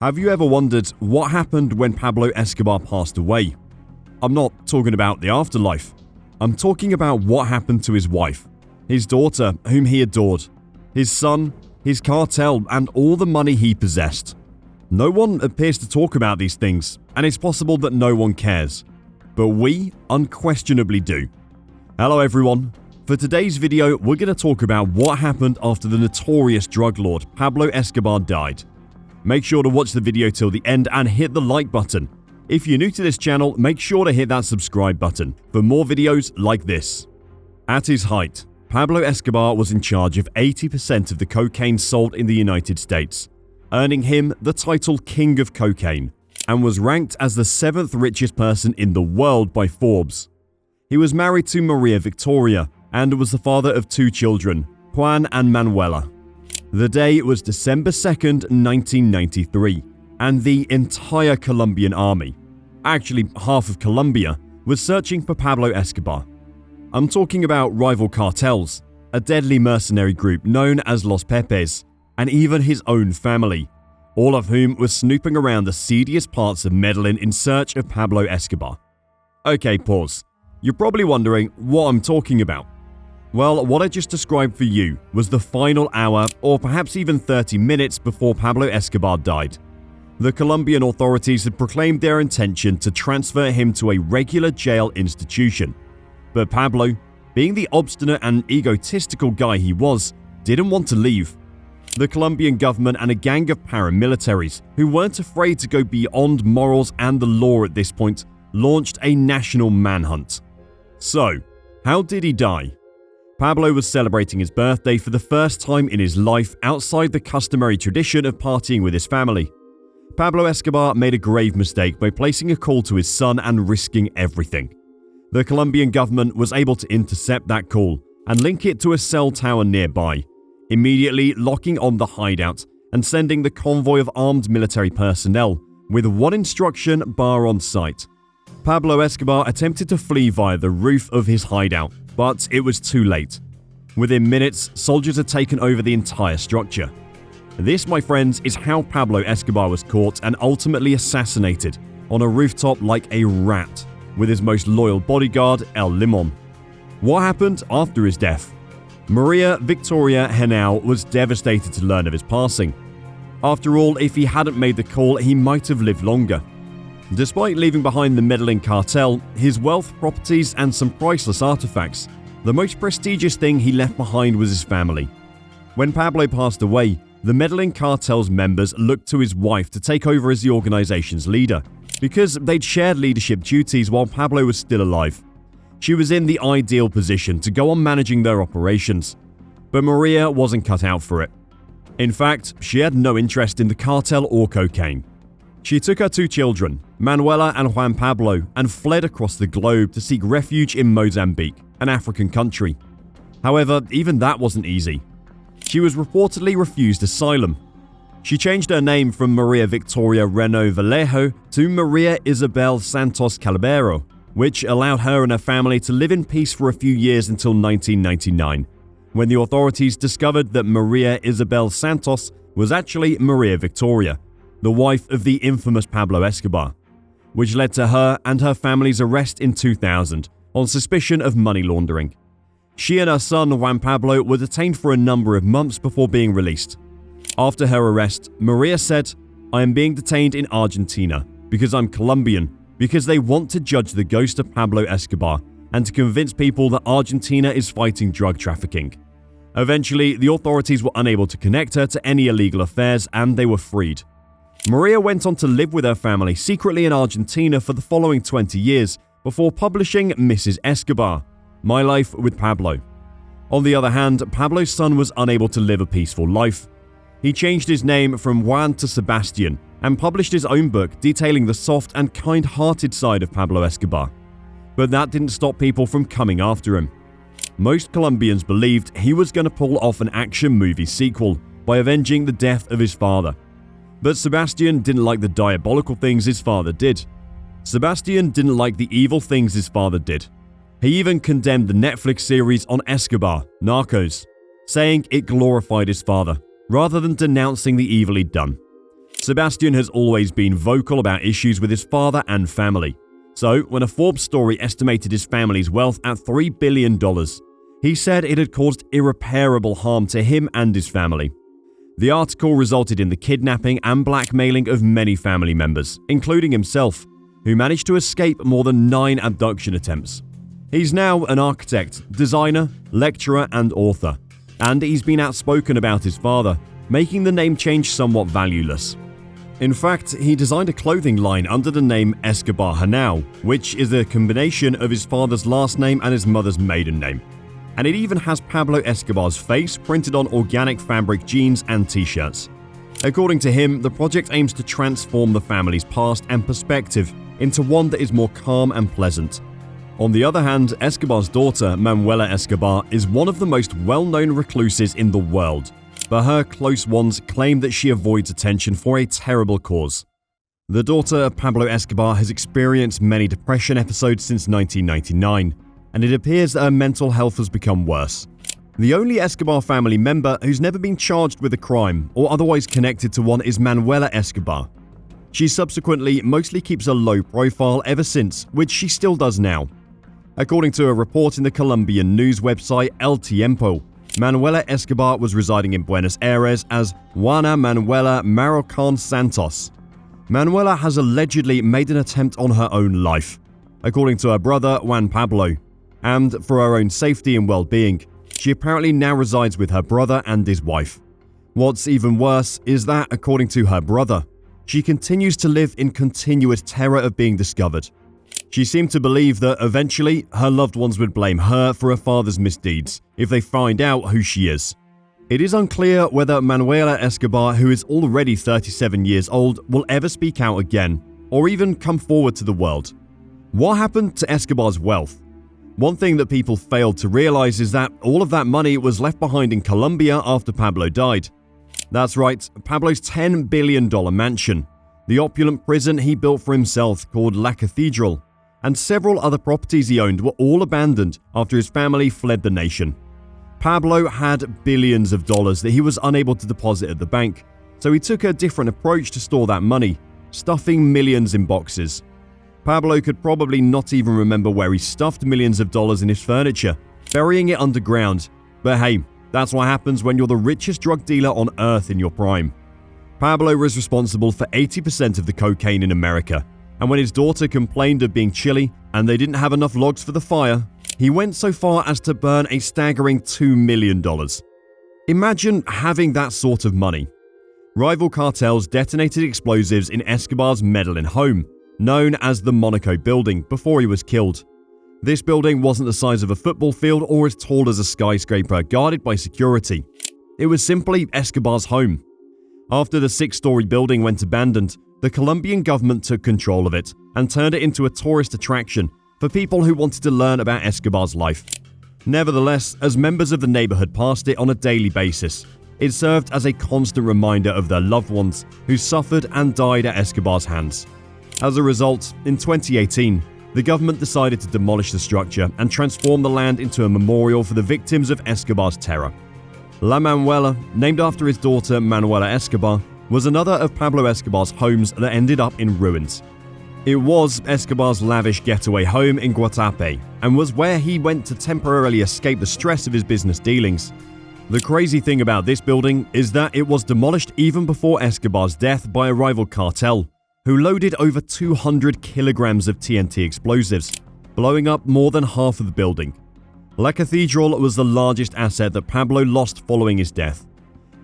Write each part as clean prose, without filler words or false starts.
Have you ever wondered what happened when Pablo Escobar passed away? I'm not talking about the afterlife. I'm talking about what happened to his wife, his daughter, whom he adored, his son, his cartel, and all the money he possessed. No one appears to talk about these things, and it's possible that no one cares. But we unquestionably do. Hello everyone. For today's video, we're going to talk about what happened after the notorious drug lord Pablo Escobar died. Make sure to watch the video till the end and hit the like button. If you're new to this channel, make sure to hit that subscribe button for more videos like this. At his height, Pablo Escobar was in charge of 80% of the cocaine sold in the United States, earning him the title King of Cocaine, and was ranked as the 7th richest person in the world by Forbes. He was married to Maria Victoria and was the father of 2 children, Juan and Manuela. The day was December 2nd, 1993, and the entire Colombian army, actually half of Colombia, was searching for Pablo Escobar. I'm talking about rival cartels, a deadly mercenary group known as Los Pepes, and even his own family, all of whom were snooping around the seediest parts of Medellin in search of Pablo Escobar. Okay, pause. You're probably wondering what I'm talking about. Well, what I just described for you was the final hour or perhaps even 30 minutes before Pablo Escobar died. The Colombian authorities had proclaimed their intention to transfer him to a regular jail institution. But Pablo, being the obstinate and egotistical guy he was, didn't want to leave. The Colombian government and a gang of paramilitaries, who weren't afraid to go beyond morals and the law at this point, launched a national manhunt. So, how did he die? Pablo was celebrating his birthday for the first time in his life outside the customary tradition of partying with his family. Pablo Escobar made a grave mistake by placing a call to his son and risking everything. The Colombian government was able to intercept that call and link it to a cell tower nearby, immediately locking on the hideout and sending the convoy of armed military personnel with one instruction bar on sight. Pablo Escobar attempted to flee via the roof of his hideout, but it was too late. Within minutes, soldiers had taken over the entire structure. This, my friends, is how Pablo Escobar was caught and ultimately assassinated on a rooftop like a rat, with his most loyal bodyguard, El Limon. What happened after his death? Maria Victoria Henao was devastated to learn of his passing. After all, if he hadn't made the call, he might have lived longer. Despite leaving behind the Medellin Cartel, his wealth, properties, and some priceless artifacts, the most prestigious thing he left behind was his family. When Pablo passed away, the Medellin Cartel's members looked to his wife to take over as the organization's leader, because they'd shared leadership duties while Pablo was still alive. She was in the ideal position to go on managing their operations, but Maria wasn't cut out for it. In fact, she had no interest in the cartel or cocaine. She took her 2 children, Manuela and Juan Pablo, and fled across the globe to seek refuge in Mozambique, an African country. However, even that wasn't easy. She was reportedly refused asylum. She changed her name from Maria Victoria Reno Vallejo to Maria Isabel Santos Calabero, which allowed her and her family to live in peace for a few years until 1999, when the authorities discovered that Maria Isabel Santos was actually Maria Victoria, the wife of the infamous Pablo Escobar, which led to her and her family's arrest in 2000 on suspicion of money laundering. She and her son Juan Pablo were detained for a number of months before being released. After her arrest, Maria said, "I am being detained in Argentina because I'm Colombian, because they want to judge the ghost of Pablo Escobar and to convince people that Argentina is fighting drug trafficking." Eventually, the authorities were unable to connect her to any illegal affairs and they were freed. Maria went on to live with her family secretly in Argentina for the following 20 years before publishing Mrs. Escobar, My Life with Pablo. On the other hand, Pablo's son was unable to live a peaceful life. He changed his name from Juan to Sebastián and published his own book detailing the soft and kind-hearted side of Pablo Escobar. But that didn't stop people from coming after him. Most Colombians believed he was going to pull off an action movie sequel by avenging the death of his father. But Sebastián didn't like the diabolical things his father did. Sebastián didn't like the evil things his father did. He even condemned the Netflix series on Escobar, Narcos, saying it glorified his father, rather than denouncing the evil he'd done. Sebastián has always been vocal about issues with his father and family. So, when a Forbes story estimated his family's wealth at $3 billion, he said it had caused irreparable harm to him and his family. The article resulted in the kidnapping and blackmailing of many family members, including himself, who managed to escape more than 9 abduction attempts. He's now an architect, designer, lecturer, and author, and he's been outspoken about his father, making the name change somewhat valueless. In fact, he designed a clothing line under the name Escobar Hanau, which is a combination of his father's last name and his mother's maiden name. And it even has Pablo Escobar's face printed on organic fabric jeans and t-shirts. According to him, the project aims to transform the family's past and perspective into one that is more calm and pleasant. On the other hand, Escobar's daughter, Manuela Escobar, is one of the most well-known recluses in the world, but her close ones claim that she avoids attention for a terrible cause. The daughter of Pablo Escobar has experienced many depression episodes since 1999, and it appears that her mental health has become worse. The only Escobar family member who's never been charged with a crime or otherwise connected to one is Manuela Escobar. She subsequently mostly keeps a low profile ever since, which she still does now. According to a report in the Colombian news website El Tiempo, Manuela Escobar was residing in Buenos Aires as Juana Manuela Marroquín Santos. Manuela has allegedly made an attempt on her own life, according to her brother Juan Pablo, and for her own safety and well-being, she apparently now resides with her brother and his wife. What's even worse is that, according to her brother, she continues to live in continuous terror of being discovered. She seemed to believe that eventually her loved ones would blame her for her father's misdeeds if they find out who she is. It is unclear whether Manuela Escobar, who is already 37 years old, will ever speak out again or even come forward to the world. What happened to Escobar's wealth? One thing that people failed to realize is that all of that money was left behind in Colombia after Pablo died. That's right, Pablo's $10 billion mansion, the opulent prison he built for himself called La Cathedral, and several other properties he owned were all abandoned after his family fled the nation. Pablo had billions of dollars that he was unable to deposit at the bank, so he took a different approach to store that money, stuffing millions in boxes. Pablo could probably not even remember where he stuffed millions of dollars in his furniture, burying it underground. But hey, that's what happens when you're the richest drug dealer on earth in your prime. Pablo was responsible for 80% of the cocaine in America, and when his daughter complained of being chilly and they didn't have enough logs for the fire, he went so far as to burn a staggering $2 million. Imagine having that sort of money. Rival cartels detonated explosives in Escobar's Medellin home, known as the Monaco Building, before he was killed. This building wasn't the size of a football field or as tall as a skyscraper guarded by security. It was simply Escobar's home. After the 6-story building went abandoned, the Colombian government took control of it and turned it into a tourist attraction for people who wanted to learn about Escobar's life. Nevertheless, as members of the neighborhood passed it on a daily basis, it served as a constant reminder of their loved ones who suffered and died at Escobar's hands. As a result, in 2018, the government decided to demolish the structure and transform the land into a memorial for the victims of Escobar's terror. La Manuela, named after his daughter Manuela Escobar, was another of Pablo Escobar's homes that ended up in ruins. It was Escobar's lavish getaway home in Guatape and was where he went to temporarily escape the stress of his business dealings. The crazy thing about this building is that it was demolished even before Escobar's death by a rival cartel, who loaded over 200 kilograms of TNT explosives, blowing up more than half of the building. La Cathedral was the largest asset that Pablo lost following his death.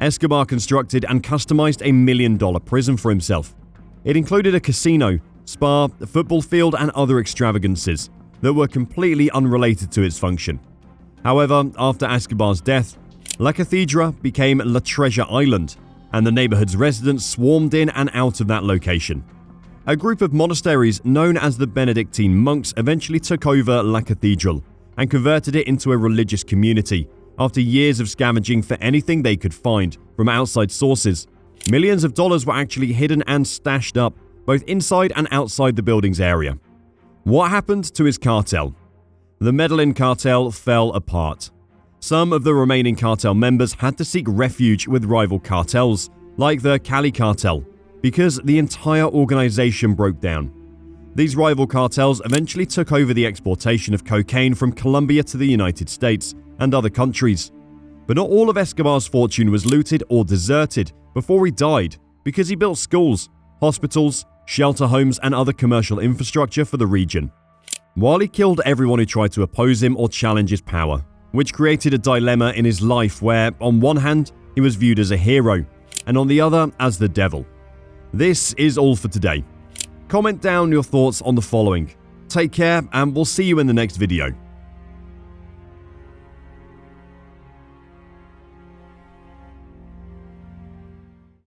Escobar constructed and customized a $1 million prison for himself. It included a casino, spa, a football field, and other extravagances that were completely unrelated to its function. However, after Escobar's death, La Cathedral became La Treasure Island, and the neighborhood's residents swarmed in and out of that location. A group of monasteries known as the Benedictine monks eventually took over La Cathedral and converted it into a religious community after years of scavenging for anything they could find from outside sources. Millions of dollars were actually hidden and stashed up, both inside and outside the building's area. What happened to his cartel? The Medellin Cartel fell apart. Some of the remaining cartel members had to seek refuge with rival cartels, like the Cali Cartel, because the entire organization broke down. These rival cartels eventually took over the exportation of cocaine from Colombia to the United States and other countries. But not all of Escobar's fortune was looted or deserted before he died, because he built schools, hospitals, shelter homes, and other commercial infrastructure for the region. While he killed everyone who tried to oppose him or challenge his power, which created a dilemma in his life where, on one hand, he was viewed as a hero, and on the other, as the devil. This is all for today. Comment down your thoughts on the following. Take care, and we'll see you in the next video.